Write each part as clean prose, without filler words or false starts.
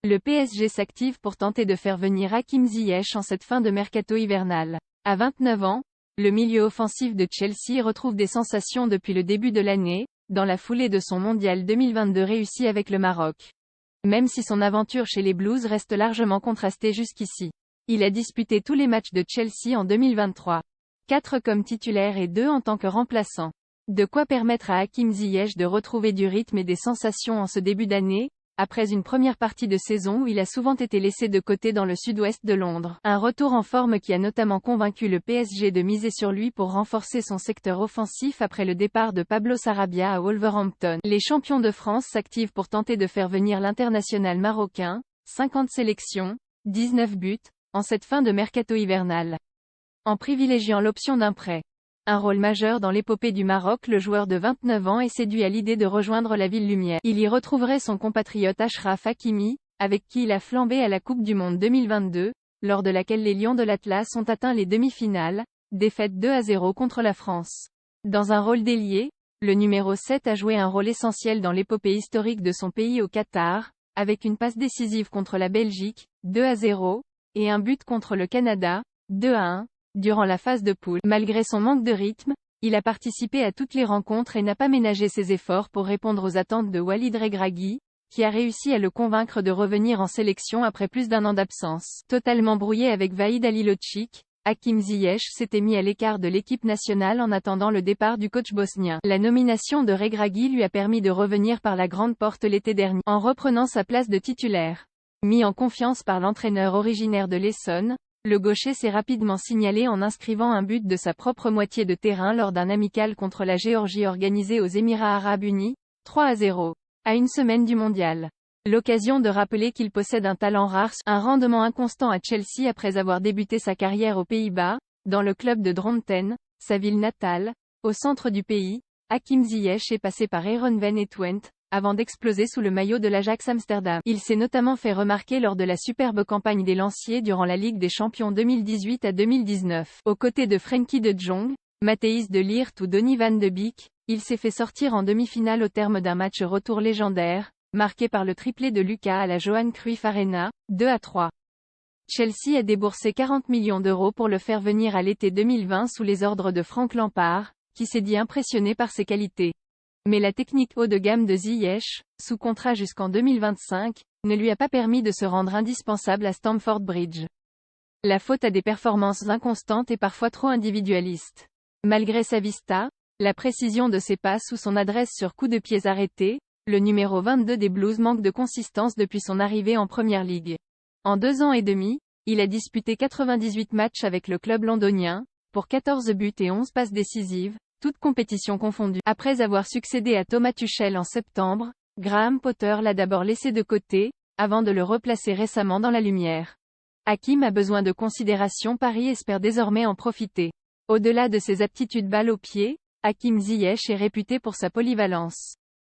Le PSG s'active pour tenter de faire venir Hakim Ziyech en cette fin de mercato hivernal. À 29 ans, le milieu offensif de Chelsea retrouve des sensations depuis le début de l'année, dans la foulée de son mondial 2022 réussi avec le Maroc. Même si son aventure chez les Blues reste largement contrastée jusqu'ici. Il a disputé tous les matchs de Chelsea en 2023. 4 comme titulaire et 2 en tant que remplaçant. De quoi permettre à Hakim Ziyech de retrouver du rythme et des sensations en ce début d'année, après une première partie de saison où il a souvent été laissé de côté dans le sud-ouest de Londres. Un retour en forme qui a notamment convaincu le PSG de miser sur lui pour renforcer son secteur offensif après le départ de Pablo Sarabia à Wolverhampton. Les champions de France s'activent pour tenter de faire venir l'international marocain, 50 sélections, 19 buts, en cette fin de mercato hivernal. En privilégiant l'option d'un prêt. Un rôle majeur dans l'épopée du Maroc, le joueur de 29 ans est séduit à l'idée de rejoindre la ville lumière. Il y retrouverait son compatriote Achraf Hakimi, avec qui il a flambé à la Coupe du Monde 2022, lors de laquelle les Lions de l'Atlas ont atteint les demi-finales, défaite 2-0 contre la France. Dans un rôle d'ailier, le numéro 7 a joué un rôle essentiel dans l'épopée historique de son pays au Qatar, avec une passe décisive contre la Belgique, 2-0, et un but contre le Canada, 2-1. Durant la phase de poule, malgré son manque de rythme, il a participé à toutes les rencontres et n'a pas ménagé ses efforts pour répondre aux attentes de Walid Regragui, qui a réussi à le convaincre de revenir en sélection après plus d'un an d'absence. Totalement brouillé avec Vahid Halilhodžić, Hakim Ziyech s'était mis à l'écart de l'équipe nationale en attendant le départ du coach bosnien. La nomination de Regragui lui a permis de revenir par la grande porte l'été dernier, en reprenant sa place de titulaire. Mis en confiance par l'entraîneur originaire de l'Essonne, le gaucher s'est rapidement signalé en inscrivant un but de sa propre moitié de terrain lors d'un amical contre la Géorgie organisé aux Émirats Arabes Unis, 3-0. À une semaine du mondial. L'occasion de rappeler qu'il possède un talent rare, un rendement inconstant à Chelsea après avoir débuté sa carrière aux Pays-Bas, dans le club de Dronten, sa ville natale. Au centre du pays, Hakim Ziyech est passé par Heerenveen et Twente, avant d'exploser sous le maillot de l'Ajax Amsterdam. Il s'est notamment fait remarquer lors de la superbe campagne des Lanciers durant la Ligue des Champions 2018 à 2019. Aux côtés de Frenkie de Jong, Matthijs de Ligt ou Donny van de Beek, il s'est fait sortir en demi-finale au terme d'un match retour légendaire, marqué par le triplé de Lucas à la Johan Cruyff Arena, 2-3. Chelsea a déboursé 40 millions d'euros pour le faire venir à l'été 2020 sous les ordres de Frank Lampard, qui s'est dit impressionné par ses qualités. Mais la technique haut de gamme de Ziyech, sous contrat jusqu'en 2025, ne lui a pas permis de se rendre indispensable à Stamford Bridge. La faute à des performances inconstantes et parfois trop individualistes. Malgré sa vista, la précision de ses passes ou son adresse sur coups de pieds arrêtés, le numéro 22 des Blues manque de consistance depuis son arrivée en Premier League. En 2 ans et demi, il a disputé 98 matchs avec le club londonien, pour 14 buts et 11 passes décisives, toutes compétitions confondues. Après avoir succédé à Thomas Tuchel en septembre, Graham Potter l'a d'abord laissé de côté, avant de le replacer récemment dans la lumière. Hakim a besoin de considération, Paris espère désormais en profiter. Au-delà de ses aptitudes balle au pied, Hakim Ziyech est réputé pour sa polyvalence.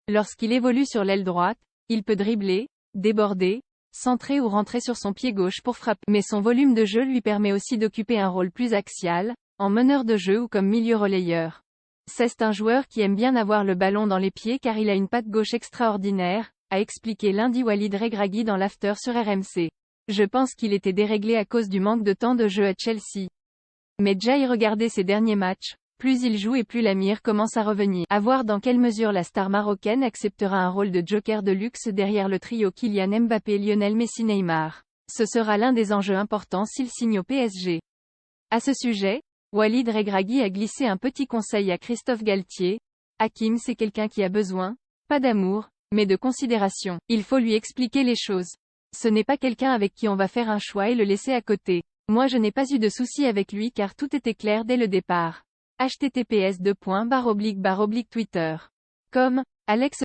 Lorsqu'il évolue sur l'aile droite, il peut dribbler, déborder, centrer ou rentrer sur son pied gauche pour frapper. Mais son volume de jeu lui permet aussi d'occuper un rôle plus axial, en meneur de jeu ou comme milieu relayeur. C'est un joueur qui aime bien avoir le ballon dans les pieds car il a une patte gauche extraordinaire, a expliqué lundi Walid Regragui dans l'after sur RMC. Je pense qu'il était déréglé à cause du manque de temps de jeu à Chelsea. Mais déjà y regarder ses derniers matchs, plus il joue et plus la mire commence à revenir. À voir dans quelle mesure la star marocaine acceptera un rôle de joker de luxe derrière le trio Kylian Mbappé, Lionel Messi, Neymar. Ce sera l'un des enjeux importants s'il signe au PSG. À ce sujet, Walid Regragui a glissé un petit conseil à Christophe Galtier. Hakim, c'est quelqu'un qui a besoin, pas d'amour, mais de considération. Il faut lui expliquer les choses. Ce n'est pas quelqu'un avec qui on va faire un choix et le laisser à côté. Moi je n'ai pas eu de soucis avec lui car tout était clair dès le départ. https://twitter.com, Alex